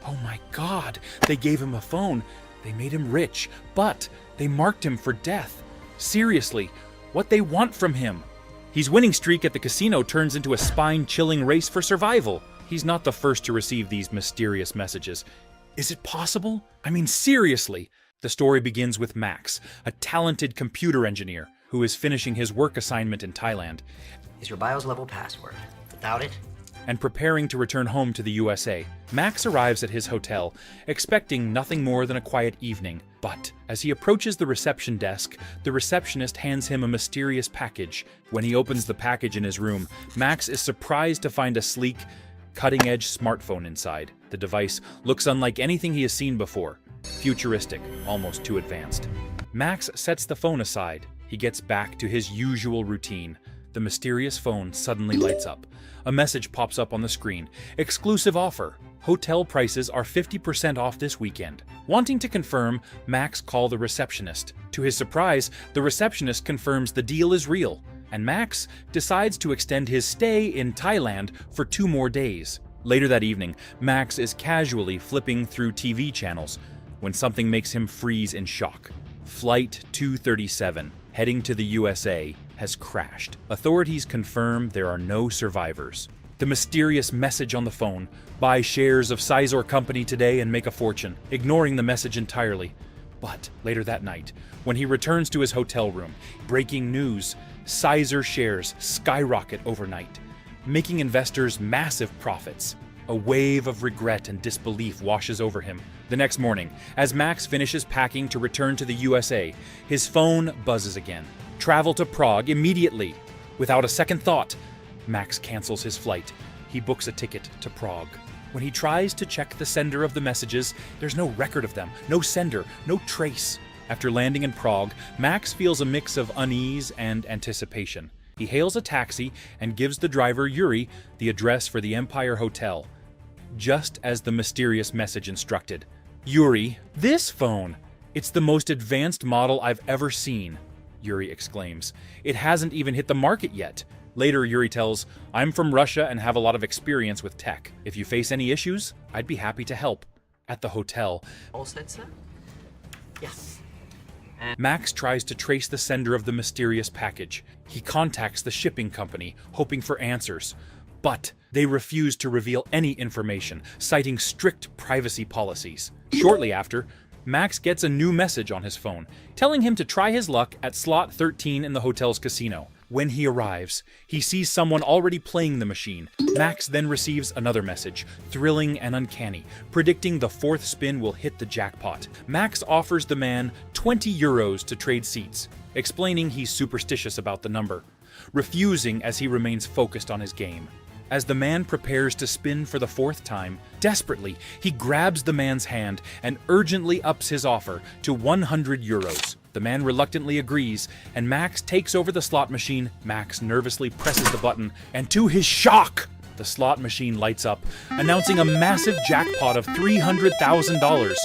Oh my God, they gave him a phone. They made him rich, but they marked him for death. Seriously, what they want from him? His winning streak at the casino turns into a spine-chilling race for survival. He's not the first to receive these mysterious messages. Is it possible? I mean, seriously. The story begins with Max, a talented computer engineer who is finishing his work assignment in Thailand. Is your BIOS level password. Without it, And preparing to return home to the USA. Max arrives at his hotel, expecting nothing more than a quiet evening. But as he approaches the reception desk, the receptionist hands him a mysterious package. When he opens the package in his room, Max is surprised to find a sleek, cutting-edge smartphone inside. The device looks unlike anything he has seen before. Futuristic, almost too advanced. Max sets the phone aside. He gets back to his usual routine. The mysterious phone suddenly lights up. A message pops up on the screen. Exclusive offer. Hotel prices are 50% off this weekend. Wanting to confirm, Max calls the receptionist. To his surprise, the receptionist confirms the deal is real, and Max decides to extend his stay in Thailand for 2 more days. Later that evening, Max is casually flipping through TV channels when something makes him freeze in shock. Flight 237, heading to the USA, has crashed. Authorities confirm there are no survivors. The mysterious message on the phone: buy shares of Sizor Company today and make a fortune, ignoring the message entirely. But later that night, when he returns to his hotel room, breaking news: Sizor shares skyrocket overnight, making investors massive profits. A wave of regret and disbelief washes over him. The next morning, as Max finishes packing to return to the USA, his phone buzzes again. Travel to Prague immediately. Without a second thought, Max cancels his flight. He books a ticket to Prague. When he tries to check the sender of the messages, there's no record of them, no sender, no trace. After landing in Prague, Max feels a mix of unease and anticipation. He hails a taxi and gives the driver, Yuri, the address for the Empire Hotel, just as the mysterious message instructed. Yuri, this phone! It's the most advanced model I've ever seen, Yuri exclaims. It hasn't even hit the market yet. Later, Yuri tells, I'm from Russia and have a lot of experience with tech. If you face any issues, I'd be happy to help. At the hotel, all set, sir? Yes. Max tries to trace the sender of the mysterious package. He contacts the shipping company, hoping for answers. But they refuse to reveal any information, citing strict privacy policies. Shortly after, Max gets a new message on his phone, telling him to try his luck at slot 13 in the hotel's casino. When he arrives, he sees someone already playing the machine. Max then receives another message, thrilling and uncanny, predicting the 4th spin will hit the jackpot. Max offers the man 20 euros to trade seats, explaining he's superstitious about the number, refusing as he remains focused on his game. As the man prepares to spin for the 4th time, desperately, he grabs the man's hand and urgently ups his offer to 100 euros. The man reluctantly agrees, and Max takes over the slot machine. Max nervously presses the button, and to his shock, the slot machine lights up, announcing a massive jackpot of $300,000.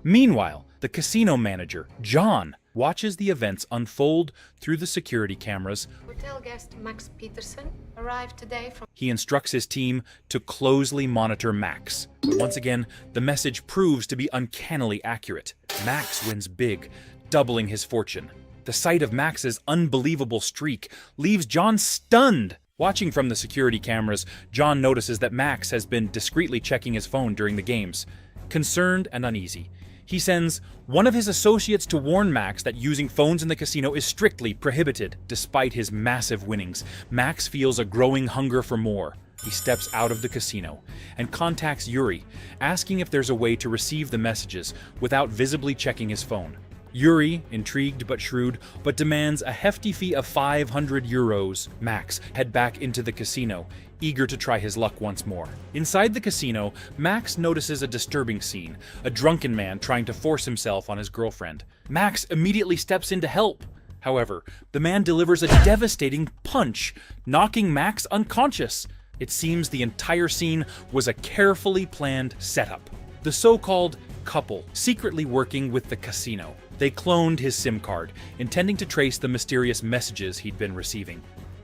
Meanwhile, the casino manager, John, watches the events unfold through the security cameras. Hotel guest Max Peterson arrived today from... He instructs his team to closely monitor Max. But once again, the message proves to be uncannily accurate. Max wins big, doubling his fortune. The sight of Max's unbelievable streak leaves John stunned. Watching from the security cameras, John notices that Max has been discreetly checking his phone during the games. Concerned and uneasy, he sends one of his associates to warn Max that using phones in the casino is strictly prohibited. Despite his massive winnings, Max feels a growing hunger for more. He steps out of the casino and contacts Yuri, asking if there's a way to receive the messages without visibly checking his phone. Yuri, intrigued but shrewd, but demands a hefty fee of 500 euros. Max head back into the casino, eager to try his luck once more. Inside the casino, Max notices a disturbing scene, a drunken man trying to force himself on his girlfriend. Max immediately steps in to help. However, the man delivers a devastating punch, knocking Max unconscious. It seems the entire scene was a carefully planned setup. The so-called couple secretly working with the casino. They cloned his SIM card, intending to trace the mysterious messages he'd been receiving.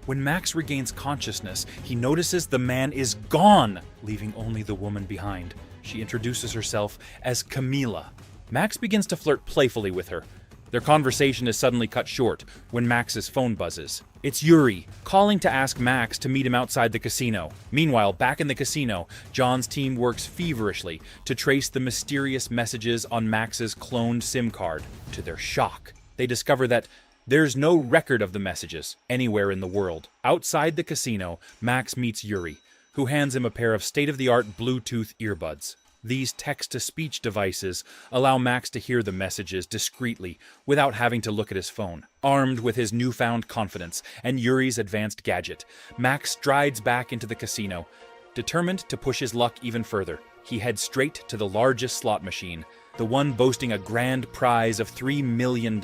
When Max regains consciousness, he notices the man is gone, leaving only the woman behind. She introduces herself as Camila. Max begins to flirt playfully with her. Their conversation is suddenly cut short when Max's phone buzzes. It's Yuri, calling to ask Max to meet him outside the casino. Meanwhile, back in the casino, John's team works feverishly to trace the mysterious messages on Max's cloned SIM card. To their shock, they discover that there's no record of the messages anywhere in the world. Outside the casino, Max meets Yuri, who hands him a pair of state-of-the-art Bluetooth earbuds. These text-to-speech devices allow Max to hear the messages discreetly without having to look at his phone. Armed with his newfound confidence and Yuri's advanced gadget, Max strides back into the casino, determined to push his luck even further. He heads straight to the largest slot machine, the one boasting a grand prize of $3 million.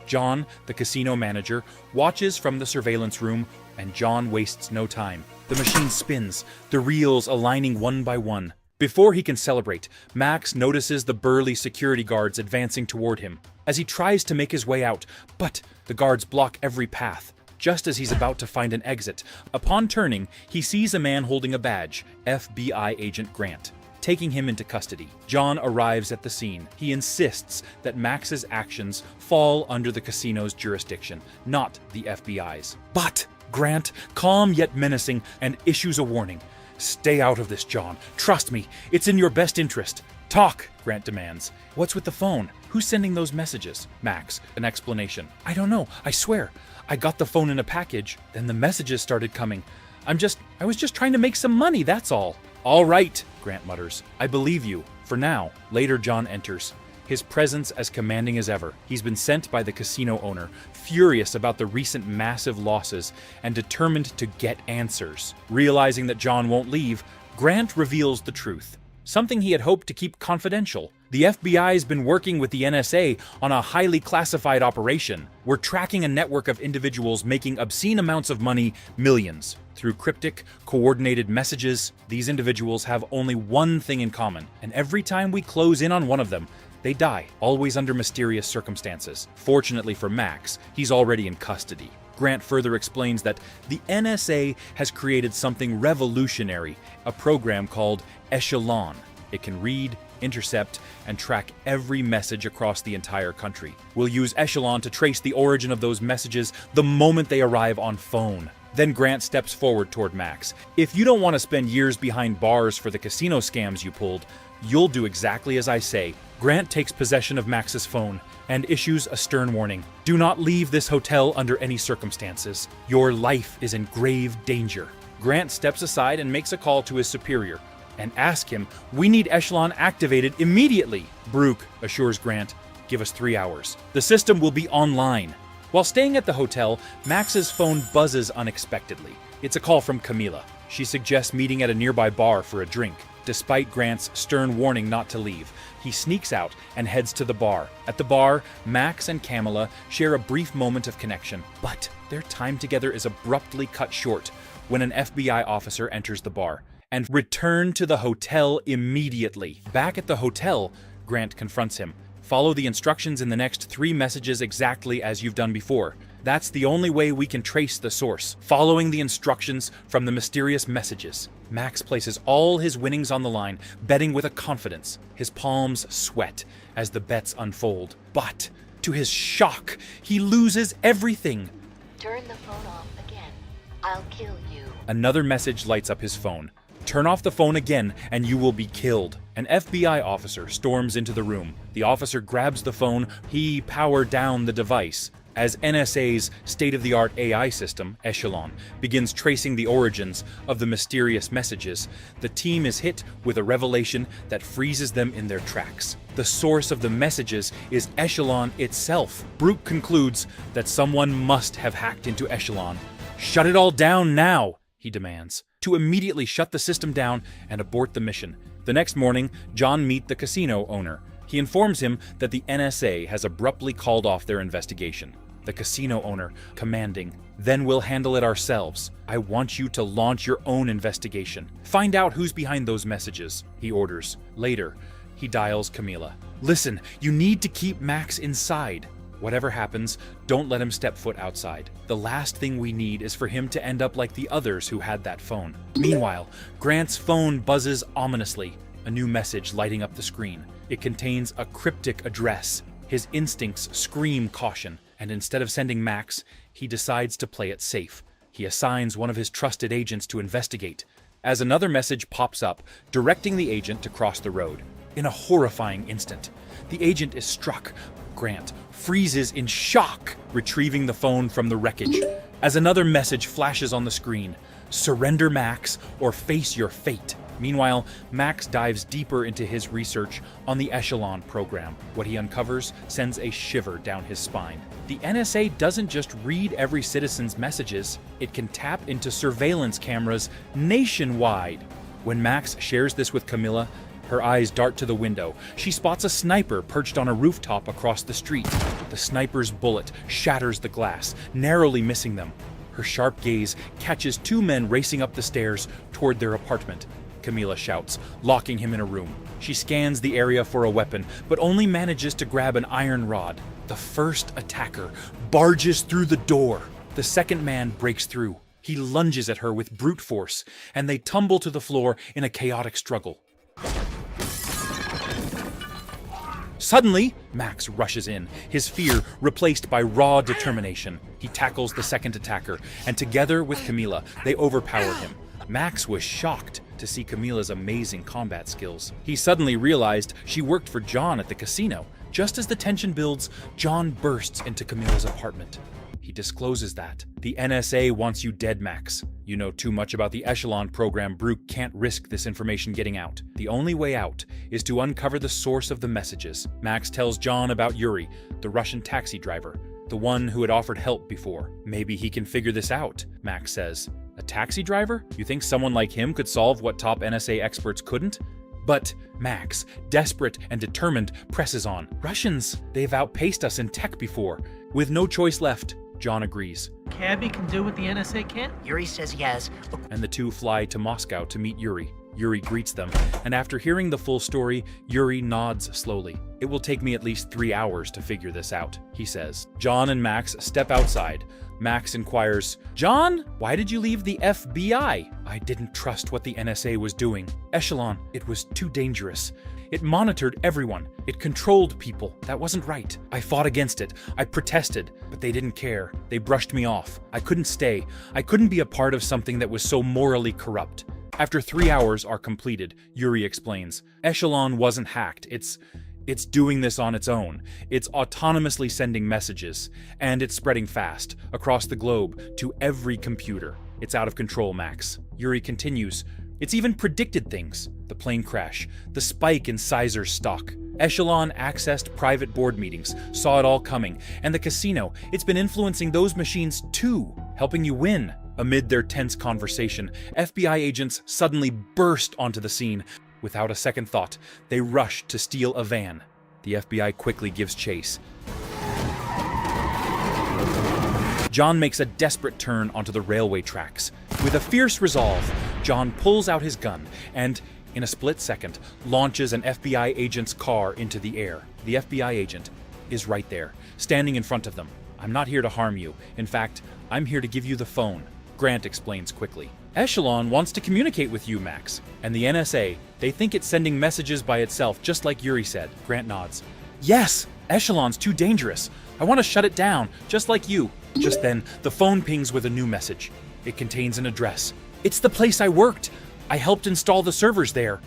John, the casino manager, watches from the surveillance room, and John wastes no time. The machine spins, the reels aligning one by one. Before he can celebrate, Max notices the burly security guards advancing toward him as he tries to make his way out, but the guards block every path. Just as he's about to find an exit, upon turning, he sees a man holding a badge, FBI Agent Grant, taking him into custody. John arrives at the scene. He insists that Max's actions fall under the casino's jurisdiction, not the FBI's. But Grant, calm yet menacing, and issues a warning. "Stay out of this, John. Trust me, it's in your best interest." "Talk," Grant demands. "What's with the phone? Who's sending those messages?" Max, an explanation. "I don't know, I swear. I got the phone in a package, then the messages started coming. I was just trying to make some money, that's all." "All right," Grant mutters. "I believe you. For now." Later, John enters, his presence as commanding as ever. He's been sent by the casino owner, furious about the recent massive losses and determined to get answers. Realizing that John won't leave, Grant reveals the truth, something he had hoped to keep confidential. The FBI's been working with the NSA on a highly classified operation. We're tracking a network of individuals making obscene amounts of money, millions, through cryptic, coordinated messages. These individuals have only one thing in common, and every time we close in on one of them, they die, always under mysterious circumstances. Fortunately for Max, he's already in custody. Grant further explains that the NSA has created something revolutionary, a program called Echelon. It can read, intercept, and track every message across the entire country. We'll use Echelon to trace the origin of those messages the moment they arrive on phone. Then Grant steps forward toward Max. "If you don't want to spend years behind bars for the casino scams you pulled, you'll do exactly as I say." Grant takes possession of Max's phone and issues a stern warning. "Do not leave this hotel under any circumstances. Your life is in grave danger." Grant steps aside and makes a call to his superior and asks him, "We need Echelon activated immediately." Brooke assures Grant, "Give us 3 hours. The system will be online." While staying at the hotel, Max's phone buzzes unexpectedly. It's a call from Camila. She suggests meeting at a nearby bar for a drink. Despite Grant's stern warning not to leave, he sneaks out and heads to the bar. At the bar, Max and Camila share a brief moment of connection, but their time together is abruptly cut short when an FBI officer enters the bar. "And return to the hotel immediately." Back at the hotel, Grant confronts him. "Follow the instructions in the next 3 messages exactly as you've done before. That's the only way we can trace the source, following the instructions from the mysterious messages." Max places all his winnings on the line, betting with a confidence. His palms sweat as the bets unfold. But, to his shock, he loses everything. "Turn the phone off again. I'll kill you." Another message lights up his phone. "Turn off the phone again and you will be killed." An FBI officer storms into the room. The officer grabs the phone. He powers down the device. As NSA's state-of-the-art AI system, Echelon, begins tracing the origins of the mysterious messages, the team is hit with a revelation that freezes them in their tracks. The source of the messages is Echelon itself. Brooke concludes that someone must have hacked into Echelon. "Shut it all down now," he demands, to immediately shut the system down and abort the mission. The next morning, John meets the casino owner. He informs him that the NSA has abruptly called off their investigation. The casino owner, commanding, "Then we'll handle it ourselves. I want you to launch your own investigation. Find out who's behind those messages," he orders. Later, he dials Camila. "Listen, you need to keep Max inside. Whatever happens, don't let him step foot outside. The last thing we need is for him to end up like the others who had that phone." Meanwhile, Grant's phone buzzes ominously. a new message lighting up the screen. It contains a cryptic address. His instincts scream caution, and instead of sending Max, he decides to play it safe. He assigns one of his trusted agents to investigate, as another message pops up, directing the agent to cross the road. In a horrifying instant, the agent is struck. Grant freezes in shock, retrieving the phone from the wreckage, as another message flashes on the screen. Surrender, Max, or face your fate. Meanwhile, Max dives deeper into his research on the Echelon program. What he uncovers sends a shiver down his spine. The NSA doesn't just read every citizen's messages, it can tap into surveillance cameras nationwide. When Max shares this with Camilla, her eyes dart to the window. She spots a sniper perched on a rooftop across the street. The sniper's bullet shatters the glass, narrowly missing them. Her sharp gaze catches two men racing up the stairs toward their apartment. Camilla shouts, locking him in a room. She scans the area for a weapon, but only manages to grab an iron rod. The first attacker barges through the door. The second man breaks through. He lunges at her with brute force, and they tumble to the floor in a chaotic struggle. Suddenly, Max rushes in, his fear replaced by raw determination. He tackles the second attacker, and together with Camilla, they overpower him. Max was shocked to see Camilla's amazing combat skills. He suddenly realized she worked for John at the casino. Just as the tension builds, John bursts into Camilla's apartment. He discloses that the NSA wants you dead, Max. You know too much about the Echelon program. Brooke can't risk this information getting out. The only way out is to uncover the source of the messages. Max tells John about Yuri, the Russian taxi driver, the one who had offered help before. Maybe he can figure this out, Max says. A taxi driver? You think someone like him could solve what top NSA experts couldn't? But Max, desperate and determined, presses on. Russians, they've outpaced us in tech before. With no choice left, John agrees. Cabby can do what the NSA can't? Yuri says yes. And the two fly to Moscow to meet Yuri. Yuri greets them, and after hearing the full story, Yuri nods slowly. It will take me at least 3 hours to figure this out, he says. John and Max step outside. Max inquires, John, why did you leave the FBI? I didn't trust what the NSA was doing. Echelon, it was too dangerous. It monitored everyone. It controlled people. That wasn't right. I fought against it. I protested, but they didn't care. They brushed me off. I couldn't stay. I couldn't be a part of something that was so morally corrupt. After 3 hours are completed, Yuri explains, Echelon wasn't hacked. It's doing this on its own. It's autonomously sending messages, and it's spreading fast, across the globe, to every computer. It's out of control, Max. Yuri continues, it's even predicted things. The plane crash, the spike in Sizer's stock. Echelon accessed private board meetings, saw it all coming, and the casino, it's been influencing those machines too, helping you win. Amid their tense conversation, FBI agents suddenly burst onto the scene. Without a second thought, they rush to steal a van. The FBI quickly gives chase. John makes a desperate turn onto the railway tracks. With a fierce resolve, John pulls out his gun and, in a split second, launches an FBI agent's car into the air. The FBI agent is right there, standing in front of them. I'm not here to harm you. In fact, I'm here to give you the phone. Grant explains quickly. Echelon wants to communicate with you, Max. And the NSA, they think it's sending messages by itself, just like Yuri said. Grant nods. Yes, Echelon's too dangerous. I want to shut it down, just like you. Just then, the phone pings with a new message. It contains an address. It's the place I worked. I helped install the servers there.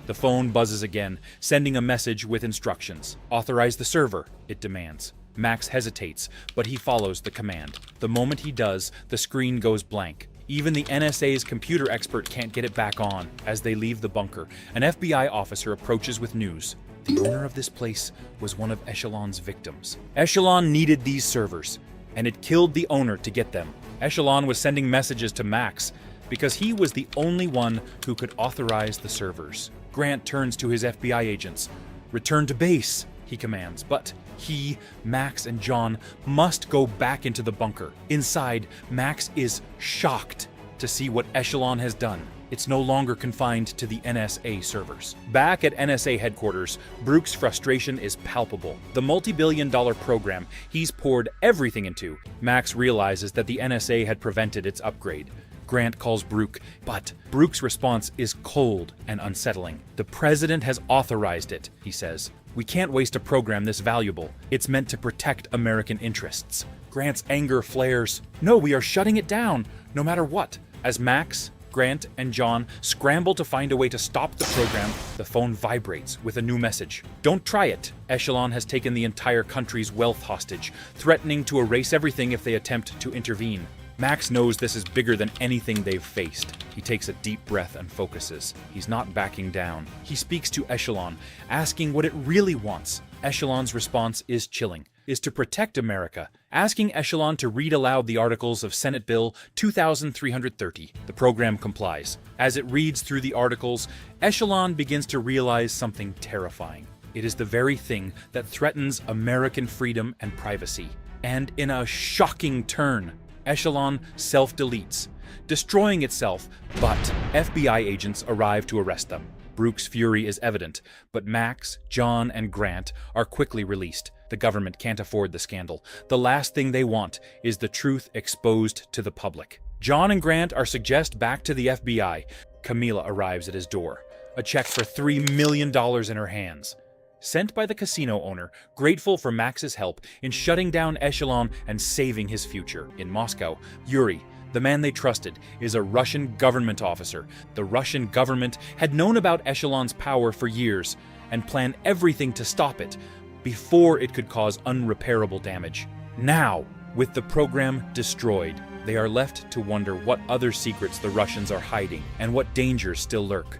The phone buzzes again, sending a message with instructions. Authorize the server, it demands. Max hesitates, but he follows the command. The moment he does, the screen goes blank. Even the NSA's computer expert can't get it back on. As they leave the bunker, an FBI officer approaches with news. The owner of this place was one of Echelon's victims. Echelon needed these servers, and it killed the owner to get them. Echelon was sending messages to Max because he was the only one who could authorize the servers. Grant turns to his FBI agents. Return to base, he commands, but he, Max, and John must go back into the bunker. Inside, Max is shocked to see what Echelon has done. It's no longer confined to the NSA servers. Back at NSA headquarters, Brooke's frustration is palpable. The multi-billion-dollar program he's poured everything into. Max realizes that the NSA had prevented its upgrade. Grant calls Brooke, but Brooke's response is cold and unsettling. "The president has authorized it," he says. "We can't waste a program this valuable. It's meant to protect American interests." Grant's anger flares. "No, we are shutting it down, no matter what." As Max, Grant, and John scramble to find a way to stop the program, the phone vibrates with a new message. "Don't try it. Echelon has taken the entire country's wealth hostage, threatening to erase everything if they attempt to intervene." Max knows this is bigger than anything they've faced. He takes a deep breath and focuses. He's not backing down. He speaks to Echelon, asking what it really wants. Echelon's response is chilling, is to protect America, asking Echelon to read aloud the articles of Senate Bill 2330. The program complies. As it reads through the articles, Echelon begins to realize something terrifying. It is the very thing that threatens American freedom and privacy. And in a shocking turn, Echelon self-deletes, destroying itself, but FBI agents arrive to arrest them. Brooke's fury is evident, but Max, John, and Grant are quickly released. The government can't afford the scandal. The last thing they want is the truth exposed to the public. John and Grant are suggest back to the FBI. Camila arrives at his door, a check for $3 million in her hands. Sent by the casino owner, grateful for Max's help in shutting down Echelon and saving his future. In Moscow, Yuri, the man they trusted, is a Russian government officer. The Russian government had known about Echelon's power for years and planned everything to stop it before it could cause unrepairable damage. Now, with the program destroyed, they are left to wonder what other secrets the Russians are hiding and what dangers still lurk.